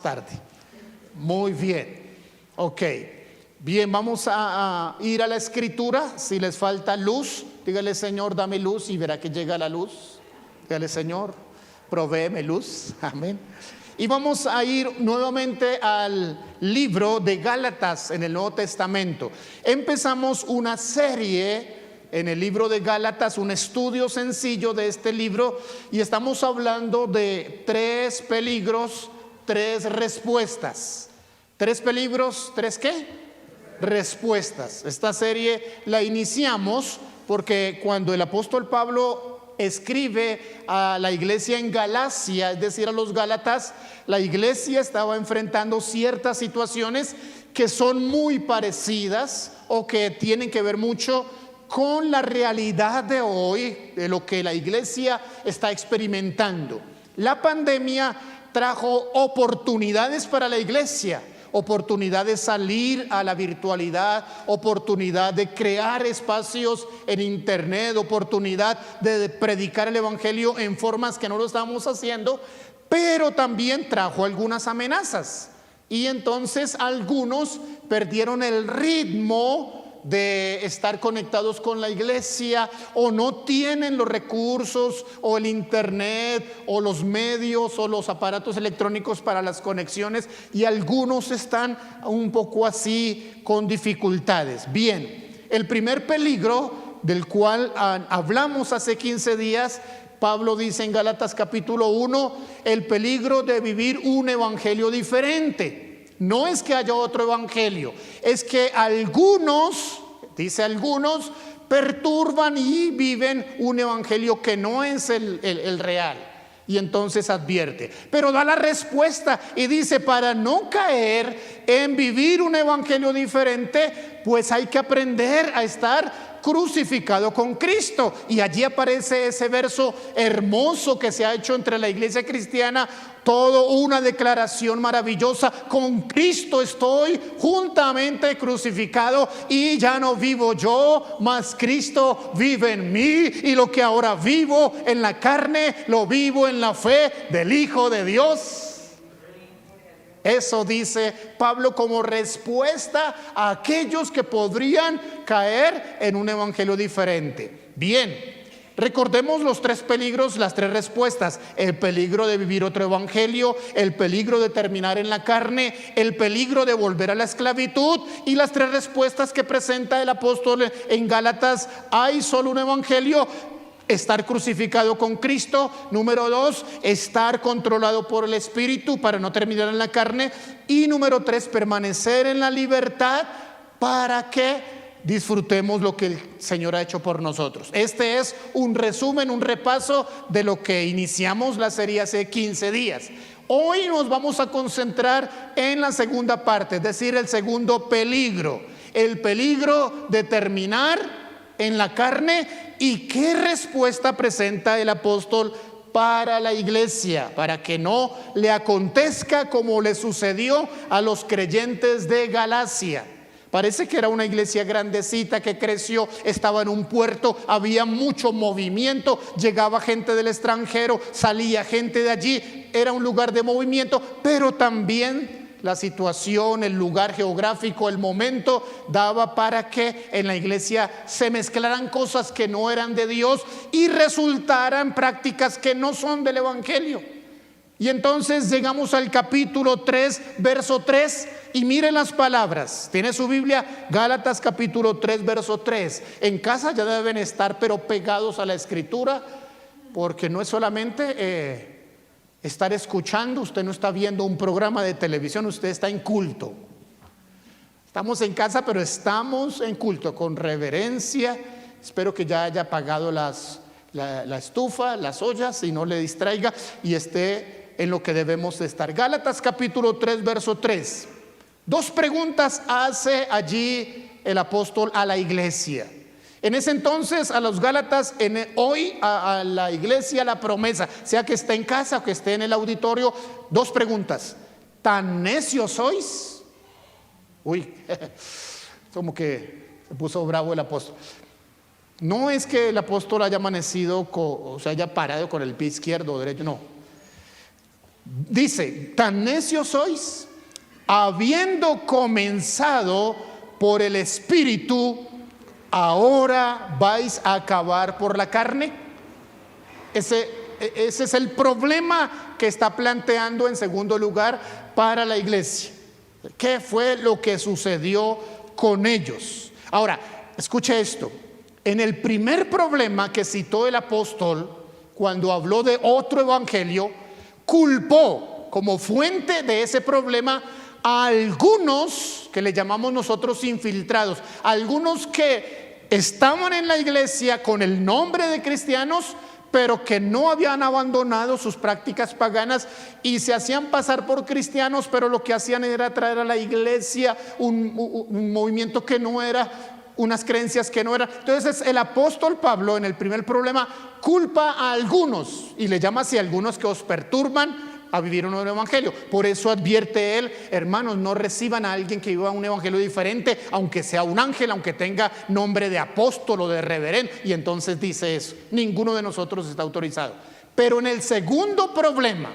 tarde. Muy bien. Ok. Bien, vamos a ir a la escritura. Si les falta luz, dígale: Señor, dame luz, y verá que llega la luz. Dígale: Señor, provéeme luz. Amén. Y vamos a ir nuevamente al libro de Gálatas en el Nuevo Testamento. Empezamos una serie en el libro de Gálatas, un estudio sencillo de este libro, y estamos hablando de 3 peligros, 3 respuestas. 3 peligros, 3 ¿qué? Respuestas. Esta serie la iniciamos porque cuando el apóstol Pablo escribe a la iglesia en Galacia, es decir, a los Gálatas, la iglesia estaba enfrentando ciertas situaciones que son muy parecidas o que tienen que ver mucho con la realidad de hoy, de lo que la iglesia está experimentando. La pandemia trajo oportunidades para la iglesia, oportunidad de salir a la virtualidad, oportunidad de crear espacios en internet, oportunidad de predicar el evangelio en formas que no lo estábamos haciendo, pero también trajo algunas amenazas. Y entonces algunos perdieron el ritmo de estar conectados con la iglesia, o no tienen los recursos o el internet o los medios o los aparatos electrónicos para las conexiones, y algunos están un poco así con dificultades. Bien, el primer peligro del cual hablamos hace 15 días, Pablo dice en Gálatas capítulo 1, el peligro de vivir un evangelio diferente. No es que haya otro evangelio, es que algunos, dice algunos, perturban y viven un evangelio que no es el real. Y entonces advierte, pero da la respuesta y dice: para no caer en vivir un evangelio diferente, pues hay que aprender a estar crucificado con Cristo. Y allí aparece ese verso hermoso que se ha hecho entre la iglesia cristiana, todo una declaración maravillosa: con Cristo estoy juntamente crucificado, y ya no vivo yo, mas Cristo vive en mí, y lo que ahora vivo en la carne, lo vivo en la fe del Hijo de Dios. Eso dice Pablo como respuesta a aquellos que podrían caer en un evangelio diferente. Bien, recordemos los 3 peligros, las 3 respuestas: el peligro de vivir otro evangelio, el peligro de terminar en la carne, el peligro de volver a la esclavitud, y las 3 respuestas que presenta el apóstol en Gálatas: hay solo un evangelio, estar crucificado con Cristo. Número 2, estar controlado por el Espíritu para no terminar en la carne. Y número 3, permanecer en la libertad para que disfrutemos lo que el Señor ha hecho por nosotros. Este es un resumen, un repaso de lo que iniciamos la serie hace 15 días. Hoy nos vamos a concentrar en la segunda parte, es decir, el segundo peligro, el peligro de terminar en la carne. ¿Y qué respuesta presenta el apóstol para la iglesia, para que no le acontezca como le sucedió a los creyentes de Galacia? Parece que era una iglesia grandecita que creció, estaba en un puerto, había mucho movimiento, llegaba gente del extranjero, salía gente de allí, era un lugar de movimiento, pero también la situación, el lugar geográfico, el momento daba para que en la iglesia se mezclaran cosas que no eran de Dios y resultaran prácticas que no son del evangelio. Y entonces llegamos al capítulo 3, verso 3, y miren las palabras. ¿Tiene su Biblia? Gálatas capítulo 3, verso 3. En casa ya deben estar pero pegados a la escritura, porque no es solamente estar escuchando. Usted no está viendo un programa de televisión, usted está en culto. Estamos en casa, pero estamos en culto con reverencia. Espero que ya haya apagado la estufa, las ollas, y no le distraiga, y esté en lo que debemos de estar. Gálatas capítulo 3, verso 3. 2 preguntas hace allí el apóstol a la iglesia. En ese entonces a los Gálatas, hoy a la iglesia la promesa, sea que esté en casa o que esté en el auditorio. 2 preguntas: ¿tan necios sois? Uy, como que se puso bravo el apóstol. No es que el apóstol haya amanecido, o sea, haya parado con el pie izquierdo o derecho, no. Dice, tan necios sois, habiendo comenzado por el Espíritu, ahora vais a acabar por la carne. Ese es el problema que está planteando en segundo lugar para la iglesia. ¿Qué fue lo que sucedió con ellos? Ahora, escuche esto. En el primer problema que citó el apóstol, cuando habló de otro evangelio, culpó como fuente de ese problema a algunos que le llamamos nosotros infiltrados, algunos que estaban en la iglesia con el nombre de cristianos, pero que no habían abandonado sus prácticas paganas y se hacían pasar por cristianos, pero lo que hacían era traer a la iglesia un movimiento que no era, unas creencias que no eran. Entonces el apóstol Pablo en el primer problema culpa a algunos y le llama así a algunos que os perturban a vivir un nuevo evangelio. Por eso advierte él, hermanos, no reciban a alguien que viva un evangelio diferente, aunque sea un ángel, aunque tenga nombre de apóstol o de reverendo. Y entonces dice eso, ninguno de nosotros está autorizado. Pero en el segundo problema,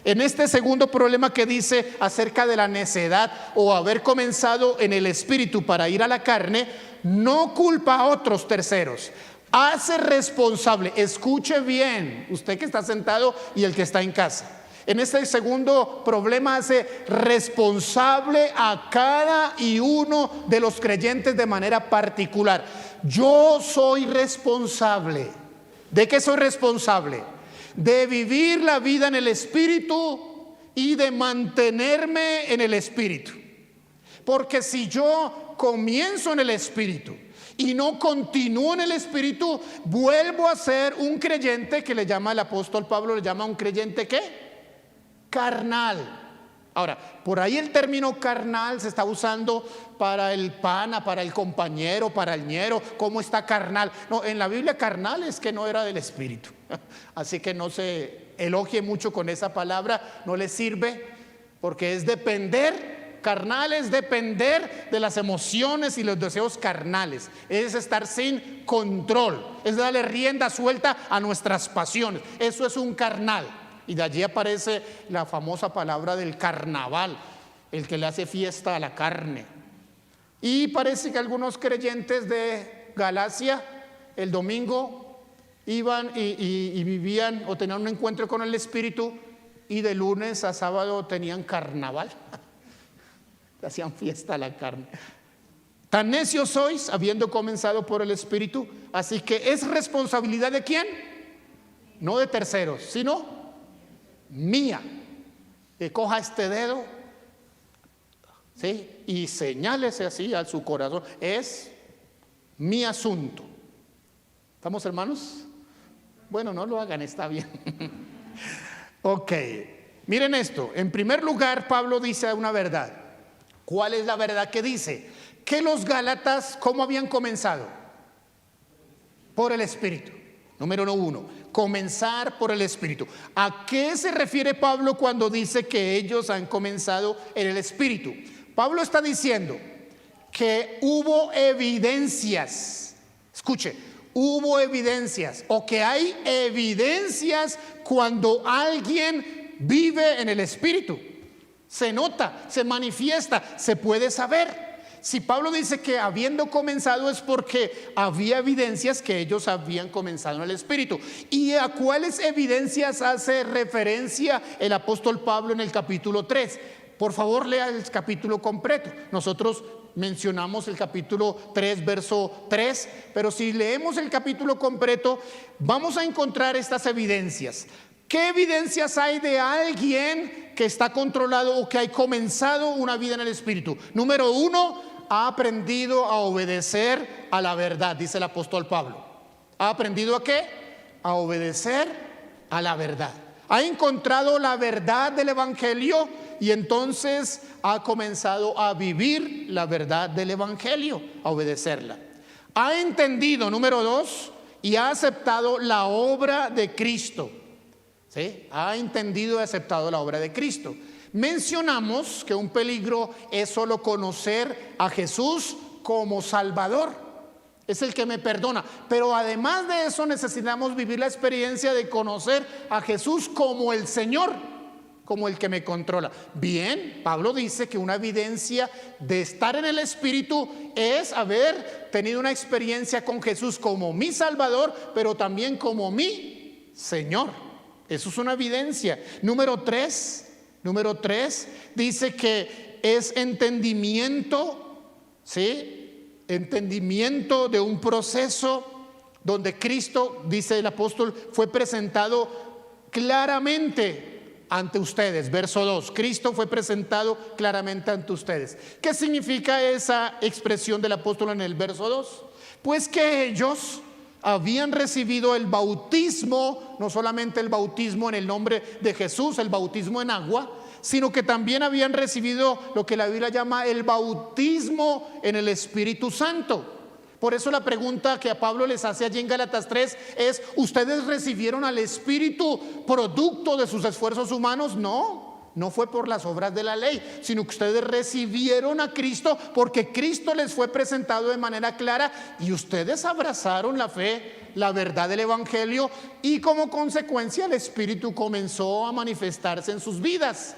en este segundo problema que dice acerca de la necedad o haber comenzado en el espíritu para ir a la carne, no culpa a otros terceros, hace responsable. Escuche bien, usted que está sentado y el que está en casa. En este segundo problema hace responsable a cada y uno de los creyentes de manera particular. Yo soy responsable. ¿De qué soy responsable? De vivir la vida en el Espíritu y de mantenerme en el Espíritu. Porque si yo comienzo en el Espíritu y no continúo en el Espíritu, vuelvo a ser un creyente que le llama el apóstol Pablo, le llama un creyente ¿qué? Carnal. Ahora, por ahí el término carnal se está usando para el pana, para el compañero, para el ñero. ¿Cómo está carnal? No, en la Biblia carnal es que no era del Espíritu. Así que no se elogie mucho con esa palabra, no le sirve, porque es depender. Carnal es depender de las emociones y los deseos carnales. Es estar sin control, es darle rienda suelta a nuestras pasiones. Eso es un carnal. Y de allí aparece la famosa palabra del carnaval, el que le hace fiesta a la carne. Y parece que algunos creyentes de Galacia el domingo iban y vivían o tenían un encuentro con el Espíritu, y de lunes a sábado tenían carnaval. Hacían fiesta a la carne. Tan necios sois, habiendo comenzado por el Espíritu. Así que es responsabilidad ¿de quién? No de terceros, sino mía. Que coja este dedo, ¿sí? Y señálese así a su corazón. Es mi asunto. ¿Estamos, hermanos? Bueno, no lo hagan, está bien. Ok, miren esto. En primer lugar, Pablo dice una verdad. ¿Cuál es la verdad que dice? Que los Gálatas, ¿cómo habían comenzado? Por el Espíritu. Número uno, comenzar por el Espíritu. ¿A qué se refiere Pablo cuando dice que ellos han comenzado en el Espíritu? Pablo está diciendo que hubo evidencias. Escuche, hubo evidencias, o que hay evidencias cuando alguien vive en el Espíritu. Se nota, se manifiesta, se puede saber. Si Pablo dice que habiendo comenzado es porque había evidencias que ellos habían comenzado en el Espíritu. ¿Y a cuáles evidencias hace referencia el apóstol Pablo en el capítulo 3? Por favor, lea el capítulo completo. Nosotros mencionamos el capítulo 3, verso 3, pero si leemos el capítulo completo, vamos a encontrar estas evidencias. ¿Qué evidencias hay de alguien que está controlado o que ha comenzado una vida en el Espíritu? Número uno, ha aprendido a obedecer a la verdad, dice el apóstol Pablo. ¿Ha aprendido a qué? A obedecer a la verdad. Ha encontrado la verdad del Evangelio y entonces ha comenzado a vivir la verdad del Evangelio, a obedecerla. Ha entendido, número dos, y ha aceptado la obra de Cristo. ¿Sí? Ha entendido y aceptado la obra de Cristo. Mencionamos que un peligro es solo conocer a Jesús como Salvador. Es el que me perdona. Pero además de eso necesitamos vivir la experiencia de conocer a Jesús como el Señor, como el que me controla. Bien, Pablo dice que una evidencia de estar en el Espíritu es haber tenido una experiencia con Jesús como mi Salvador, pero también como mi Señor. Eso es una evidencia. Número tres dice que es entendimiento, ¿sí? Entendimiento de un proceso donde Cristo, dice el apóstol, fue presentado claramente ante ustedes. Verso 2, Cristo fue presentado claramente ante ustedes. ¿Qué significa esa expresión del apóstol en el verso 2? Pues que ellos habían recibido el bautismo, no solamente el bautismo en el nombre de Jesús, el bautismo en agua, sino que también habían recibido lo que la Biblia llama el bautismo en el Espíritu Santo. Por eso la pregunta que a Pablo les hace allí en Gálatas 3 es: ¿ustedes recibieron al Espíritu producto de sus esfuerzos humanos? No fue por las obras de la ley, sino que ustedes recibieron a Cristo porque Cristo les fue presentado de manera clara y ustedes abrazaron la fe, la verdad del Evangelio, y como consecuencia el Espíritu comenzó a manifestarse en sus vidas,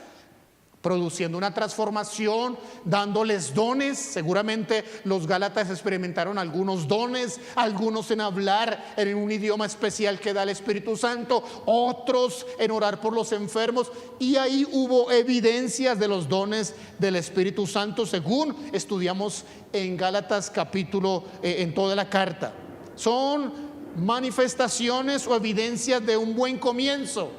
produciendo una transformación, dándoles dones. Seguramente los gálatas experimentaron algunos dones, algunos en hablar en un idioma especial que da el Espíritu Santo, otros en orar por los enfermos, y ahí hubo evidencias de los dones del Espíritu Santo según estudiamos en Gálatas capítulo, en toda la carta. Son manifestaciones o evidencias de un buen comienzo.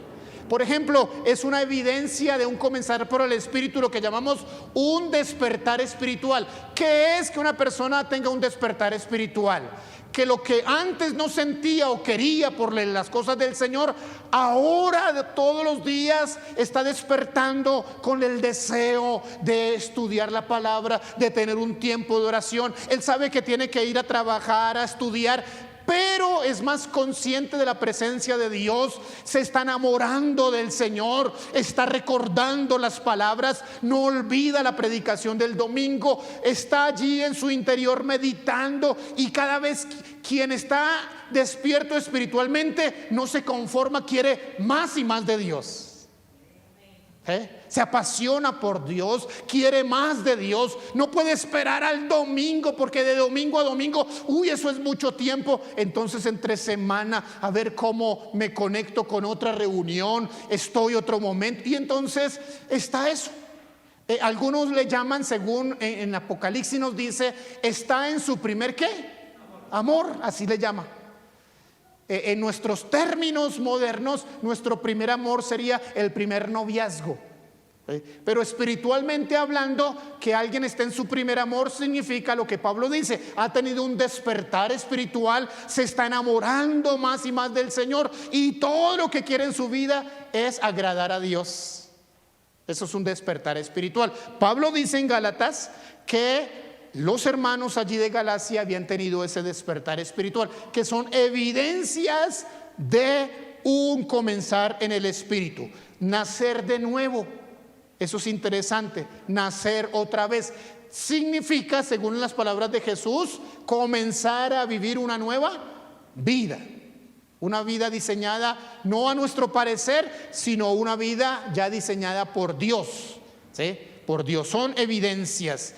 Por ejemplo, es una evidencia de un comenzar por el Espíritu, lo que llamamos un despertar espiritual. ¿Qué es que una persona tenga un despertar espiritual? Que lo que antes no sentía o quería por las cosas del Señor, ahora todos los días está despertando con el deseo de estudiar la palabra, de tener un tiempo de oración. Él sabe que tiene que ir a trabajar, a estudiar, pero es más consciente de la presencia de Dios, se está enamorando del Señor, está recordando las palabras, no olvida la predicación del domingo, está allí en su interior meditando, y cada vez quien está despierto espiritualmente no se conforma, quiere más y más de Dios. Se apasiona por Dios, quiere más de Dios, no puede esperar al domingo, porque de domingo a domingo, eso es mucho tiempo. Entonces entre semana, a ver cómo me conecto con otra reunión, estoy otro momento, y entonces está eso. Algunos le llaman, según en Apocalipsis nos dice, está en su primer ¿qué? Amor, así le llama. En nuestros términos modernos, nuestro primer amor sería el primer noviazgo. Pero espiritualmente hablando, que alguien esté en su primer amor significa lo que Pablo dice: ha tenido un despertar espiritual, se está enamorando más y más del Señor, y todo lo que quiere en su vida es agradar a Dios. Eso es un despertar espiritual. Pablo dice en Gálatas que los hermanos allí de Galacia habían tenido ese despertar espiritual, que son evidencias de un comenzar en el Espíritu, nacer de nuevo. Eso es interesante, nacer otra vez. Significa, según las palabras de Jesús, comenzar a vivir una nueva vida. Una vida diseñada no a nuestro parecer, sino una vida ya diseñada por Dios, ¿sí? Por Dios. Son evidencias.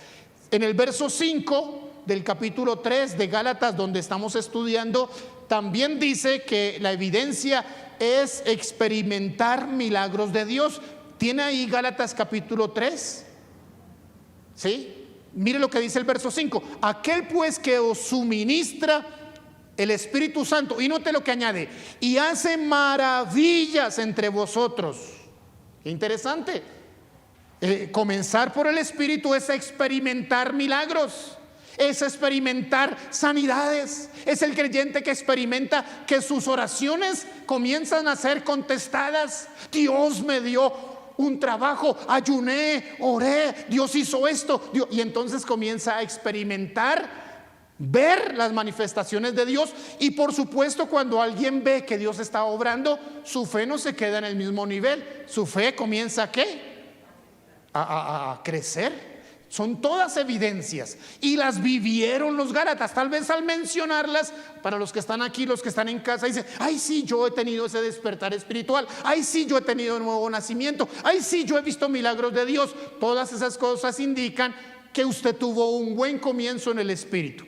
En el verso 5 del capítulo 3 de Gálatas, donde estamos estudiando, también dice que la evidencia es experimentar milagros de Dios. ¿Tiene ahí Gálatas capítulo 3? ¿Sí? Mire lo que dice el verso 5. Aquel pues que os suministra el Espíritu Santo, y note lo que añade, y hace maravillas entre vosotros. Qué interesante. Comenzar por el Espíritu es experimentar milagros, es experimentar sanidades. Es el creyente que experimenta que sus oraciones comienzan a ser contestadas. Dios me dio un trabajo, ayuné, oré, Dios hizo esto, y entonces comienza a experimentar, ver las manifestaciones de Dios. Y por supuesto, cuando alguien ve que Dios está obrando, su fe no se queda en el mismo nivel, su fe comienza ¿a qué? A crecer. Son todas evidencias y las vivieron los Gálatas. Tal vez al mencionarlas, para los que están aquí, los que están en casa, dicen: ay, sí, yo he tenido ese despertar espiritual. Ay, sí, yo he tenido un nuevo nacimiento. Ay, sí, yo he visto milagros de Dios. Todas esas cosas indican que usted tuvo un buen comienzo en el Espíritu.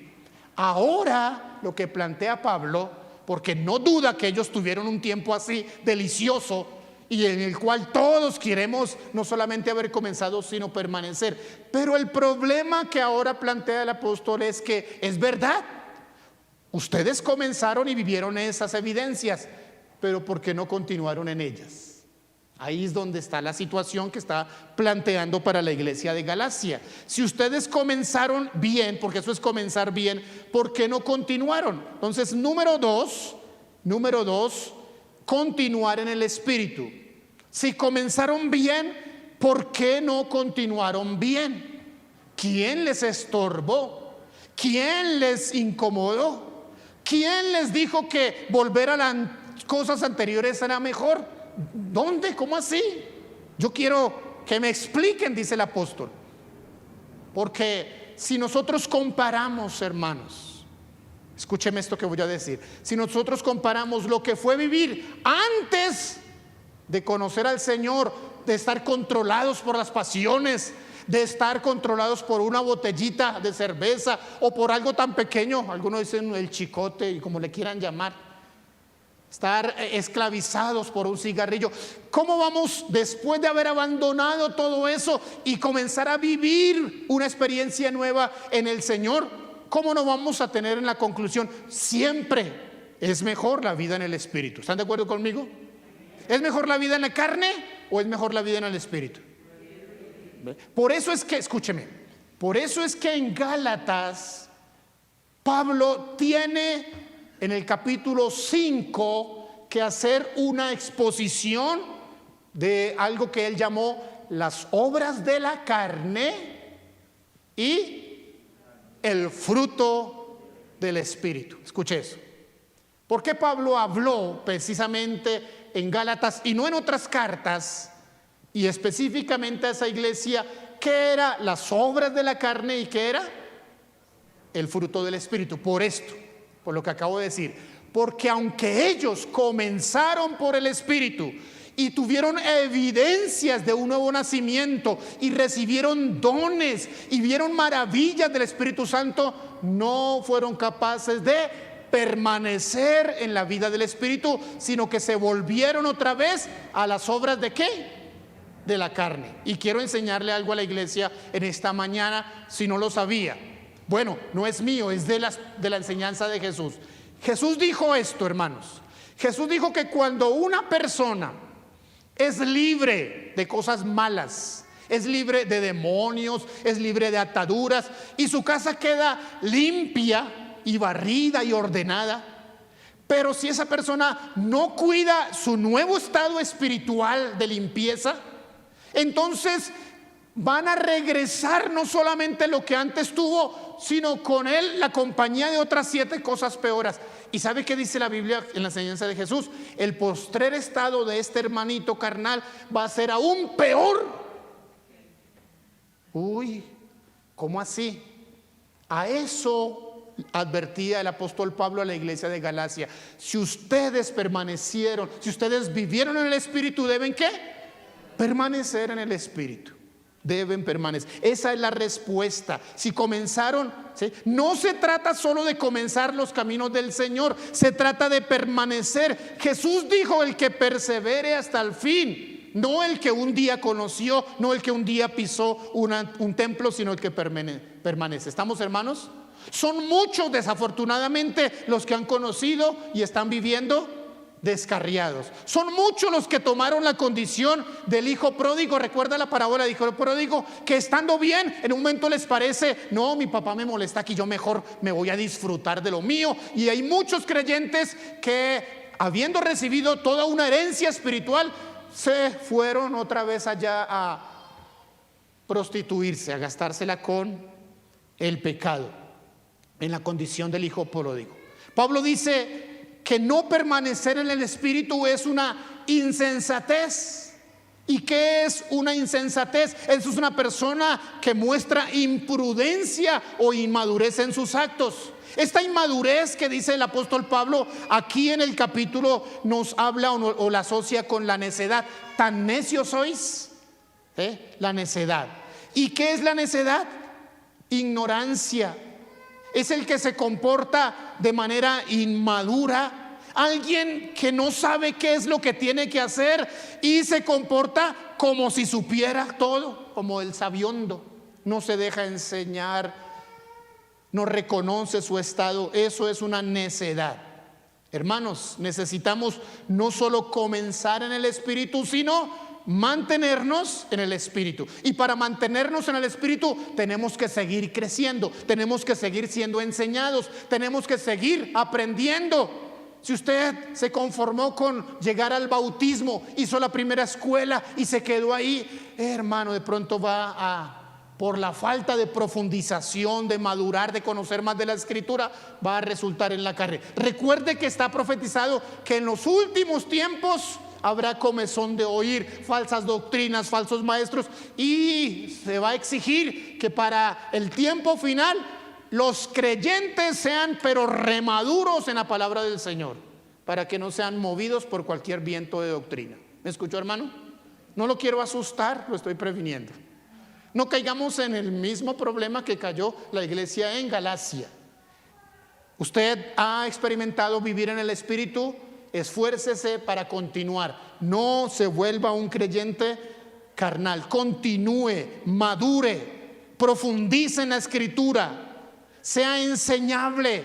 Ahora lo que plantea Pablo, porque no duda que ellos tuvieron un tiempo así delicioso y en el cual todos queremos no solamente haber comenzado, sino permanecer. Pero el problema que ahora plantea el apóstol es que es verdad, ustedes comenzaron y vivieron esas evidencias, pero ¿por qué no continuaron en ellas? Ahí es donde está la situación que está planteando para la iglesia de Galacia. Si ustedes comenzaron bien, porque eso es comenzar bien, ¿por qué no continuaron? Entonces, número dos, continuar en el Espíritu. Si comenzaron bien, ¿por qué no continuaron bien? ¿Quién les estorbó? ¿Quién les incomodó? ¿Quién les dijo que volver a las cosas anteriores era mejor? ¿Dónde? ¿Cómo así? Yo quiero que me expliquen, dice el apóstol. Porque si nosotros comparamos, hermanos, escúcheme esto que voy a decir. Si nosotros comparamos lo que fue vivir antes de conocer al Señor, de estar controlados por las pasiones, de estar controlados por una botellita de cerveza o por algo tan pequeño, algunos dicen el chicote y como le quieran llamar, estar esclavizados por un cigarrillo. ¿Cómo vamos, después de haber abandonado todo eso y comenzar a vivir una experiencia nueva en el Señor, cómo no vamos a tener en la conclusión: siempre es mejor la vida en el Espíritu? ¿Están de acuerdo conmigo? ¿Es mejor la vida en la carne o es mejor la vida en el Espíritu? Por eso es que, escúcheme, por eso es que en Gálatas Pablo tiene en el capítulo 5 que hacer una exposición de algo que él llamó las obras de la carne y el fruto del Espíritu. Escuche eso. ¿Por qué Pablo habló precisamente en Gálatas y no en otras cartas, y específicamente a esa iglesia, qué era las obras de la carne y qué era el fruto del Espíritu? Por esto, por lo que acabo de decir, porque aunque ellos comenzaron por el Espíritu y tuvieron evidencias de un nuevo nacimiento y recibieron dones y vieron maravillas del Espíritu Santo, no fueron capaces de permanecer en la vida del Espíritu, sino que se volvieron otra vez a las obras ¿de qué? De la carne. Y quiero enseñarle algo a la iglesia en esta mañana, si no lo sabía. Bueno, no es mío, es de la enseñanza de Jesús. Jesús dijo esto, hermanos. Jesús dijo que cuando una persona es libre de cosas malas, es libre de demonios, es libre de ataduras, y su casa queda limpia y barrida y ordenada, pero si esa persona no cuida su nuevo estado espiritual de limpieza, entonces van a regresar no solamente lo que antes tuvo, sino con él la compañía de otras 7 cosas peores. ¿Y sabe qué dice la Biblia en la enseñanza de Jesús? El postrer estado de este hermanito carnal va a ser aún peor. Uy, ¿cómo así? A eso advertía el apóstol Pablo a la iglesia de Galacia. Si ustedes permanecieron, si ustedes vivieron en el Espíritu, ¿deben qué? Permanecer en el Espíritu. Deben permanecer. Esa es la respuesta. Si comenzaron, ¿sí? No se trata solo de comenzar los caminos del Señor, se trata de permanecer. Jesús dijo: el que persevere hasta el fin, no el que un día conoció, no el que un día pisó un templo, sino el que permanece. ¿Estamos, hermanos? Son muchos, desafortunadamente, los que han conocido y están viviendo descarriados. Son muchos los que tomaron la condición del hijo pródigo. Recuerda la parábola del hijo pródigo, que estando bien, en un momento les parece: no, mi papá me molesta aquí, yo mejor me voy a disfrutar de lo mío. Y hay muchos creyentes que, habiendo recibido toda una herencia espiritual, se fueron otra vez allá a prostituirse, a gastársela con el pecado, en la condición del hijo pródigo. Pablo dice que no permanecer en el Espíritu es una insensatez. ¿Y qué es una insensatez? Eso es una persona que muestra imprudencia o inmadurez en sus actos. Esta inmadurez que dice el apóstol Pablo aquí en el capítulo nos habla o la asocia con la necedad. ¿Tan necios sois? La necedad. ¿Y qué es la necedad? Ignorancia. Es el que se comporta de manera inmadura. Alguien que no sabe qué es lo que tiene que hacer y se comporta como si supiera todo, como el sabiondo. No se deja enseñar, no reconoce su estado. Eso es una necedad. Hermanos, necesitamos no solo comenzar en el Espíritu, sino mantenernos en el Espíritu. Y para mantenernos en el Espíritu tenemos que seguir creciendo, tenemos que seguir siendo enseñados, tenemos que seguir aprendiendo. Si usted se conformó con llegar al bautismo, hizo la primera escuela y se quedó ahí, hermano, de pronto por la falta de profundización, de madurar, de conocer más de la Escritura, va a resultar en la carrera. Recuerde que está profetizado que en los últimos tiempos habrá comezón de oír falsas doctrinas, falsos maestros, y se va a exigir que para el tiempo final los creyentes sean pero remaduros en la palabra del Señor, para que no sean movidos por cualquier viento de doctrina. ¿Me escuchó, hermano? No lo quiero asustar, lo estoy previniendo. No caigamos en el mismo problema que cayó la iglesia en Galacia. Usted ha experimentado vivir en el Espíritu, esfuércese para continuar. No se vuelva un creyente carnal. Continúe, madure, profundice en la Escritura, sea enseñable,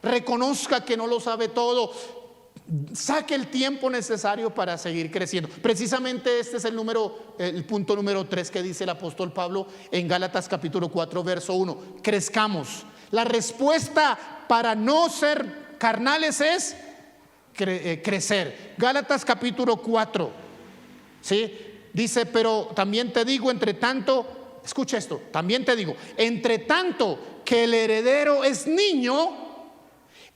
reconozca que no lo sabe todo, saque el tiempo necesario para seguir creciendo. Precisamente este es el punto número 3 que dice el apóstol Pablo en Gálatas capítulo 4 verso 1. Crezcamos. La respuesta para no ser carnales es crecer. Gálatas capítulo 4, ¿sí? Dice, pero también te digo, entre tanto, escucha esto, también te digo, entre tanto que el heredero es niño,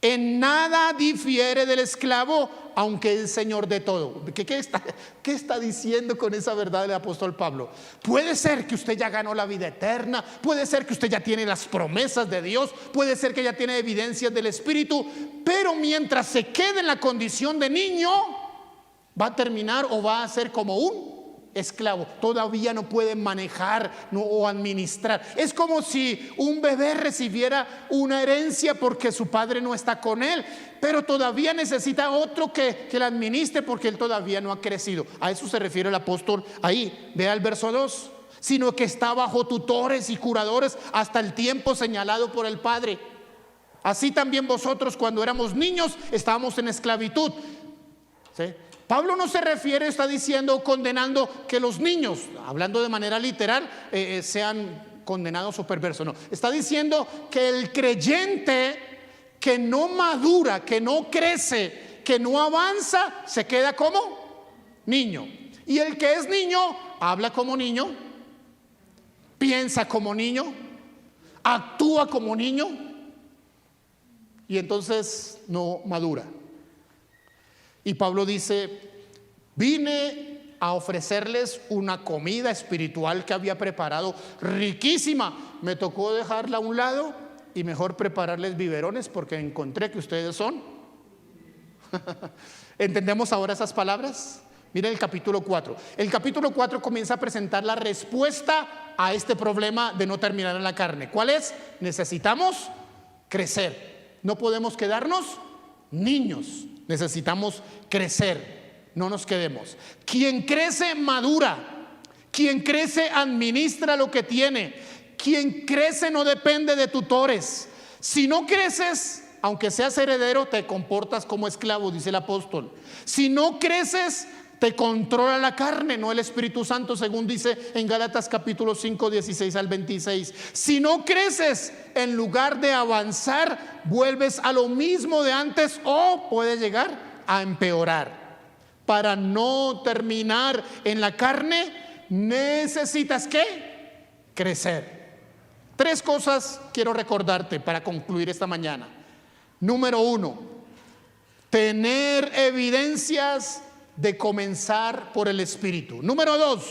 en nada difiere del esclavo, aunque es señor de todo. ¿Qué está diciendo con esa verdad el apóstol Pablo? Puede ser que usted ya ganó la vida eterna, puede ser que usted ya tiene las promesas de Dios, puede ser que ya tiene evidencias del Espíritu, pero mientras se quede en la condición de niño, va a terminar o va a ser como un esclavo. Todavía no puede manejar o administrar. Es como si un bebé recibiera una herencia porque su padre no está con él, pero todavía necesita otro que la administre porque él todavía no ha crecido. A eso se refiere el apóstol ahí. Vea el verso 2. Sino que está bajo tutores y curadores hasta el tiempo señalado por el Padre. Así también vosotros, cuando éramos niños, estábamos en esclavitud. ¿Sí? Pablo no se refiere, está diciendo, condenando que los niños, hablando de manera literal, sean condenados o perversos. No, está diciendo que el creyente que no madura, que no crece, que no avanza, se queda como niño. Y el que es niño, habla como niño, piensa como niño, actúa como niño, y entonces no madura. Y Pablo dice, vine a ofrecerles una comida espiritual que había preparado, riquísima. Me tocó dejarla a un lado y mejor prepararles biberones porque encontré que ustedes son. ¿Entendemos ahora esas palabras? Miren el capítulo 4. El capítulo 4 comienza a presentar la respuesta a este problema de no terminar en la carne. ¿Cuál es? Necesitamos crecer. No podemos quedarnos niños. Necesitamos crecer, no nos quedemos. Quien crece madura, quien crece administra lo que tiene, quien crece no depende de tutores. Si no creces, aunque seas heredero, te comportas como esclavo, dice el apóstol. Si no creces, te controla la carne, no el Espíritu Santo, según dice en Gálatas capítulo 5, 16 al 26. Si no creces, en lugar de avanzar, vuelves a lo mismo de antes o puedes llegar a empeorar. Para no terminar en la carne, necesitas ¿qué? Crecer. 3 cosas quiero recordarte para concluir esta mañana. Número 1, tener evidencias de comenzar por el Espíritu. Número 2,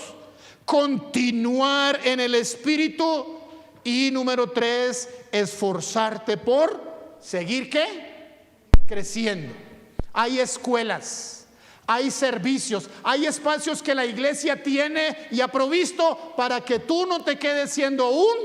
continuar en el Espíritu. Y número 3, esforzarte por seguir ¿qué? Creciendo. Hay escuelas, hay servicios, hay espacios que la iglesia tiene y ha provisto para que tú no te quedes siendo un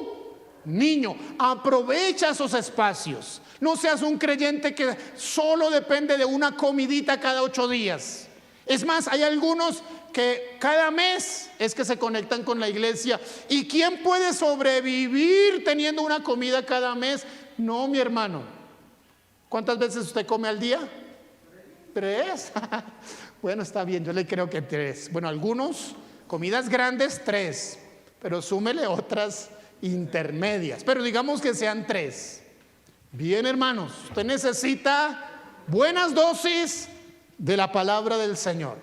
niño. Aprovecha esos espacios. No seas un creyente que solo depende de una comidita cada 8 días. Es más, hay algunos que cada mes es que se conectan con la iglesia. ¿Y quién puede sobrevivir teniendo una comida cada mes? No, mi hermano. ¿Cuántas veces usted come al día? 3. Bueno, está bien, yo le creo que 3. Bueno, algunos, comidas grandes, 3. Pero súmele otras intermedias. Pero digamos que sean 3. Bien, hermanos, usted necesita buenas dosis de la palabra del Señor.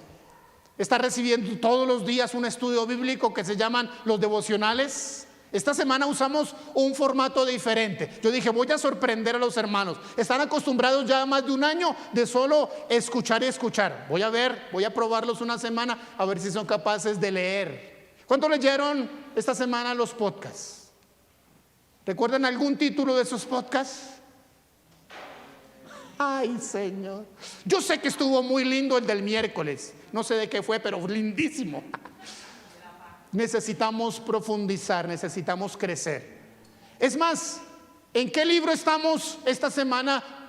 Está recibiendo todos los días un estudio bíblico que se llaman los devocionales. Esta semana usamos un formato diferente. Yo dije, voy a sorprender a los hermanos. Están acostumbrados ya a más de un año de solo escuchar y escuchar. Voy a probarlos una semana a ver si son capaces de leer. ¿Cuánto leyeron esta semana los podcasts? ¿Recuerdan algún título de esos podcasts? Ay, Señor. Yo sé que estuvo muy lindo el del miércoles. No sé de qué fue, pero lindísimo. Necesitamos profundizar, necesitamos crecer. Es más, ¿en qué libro estamos esta semana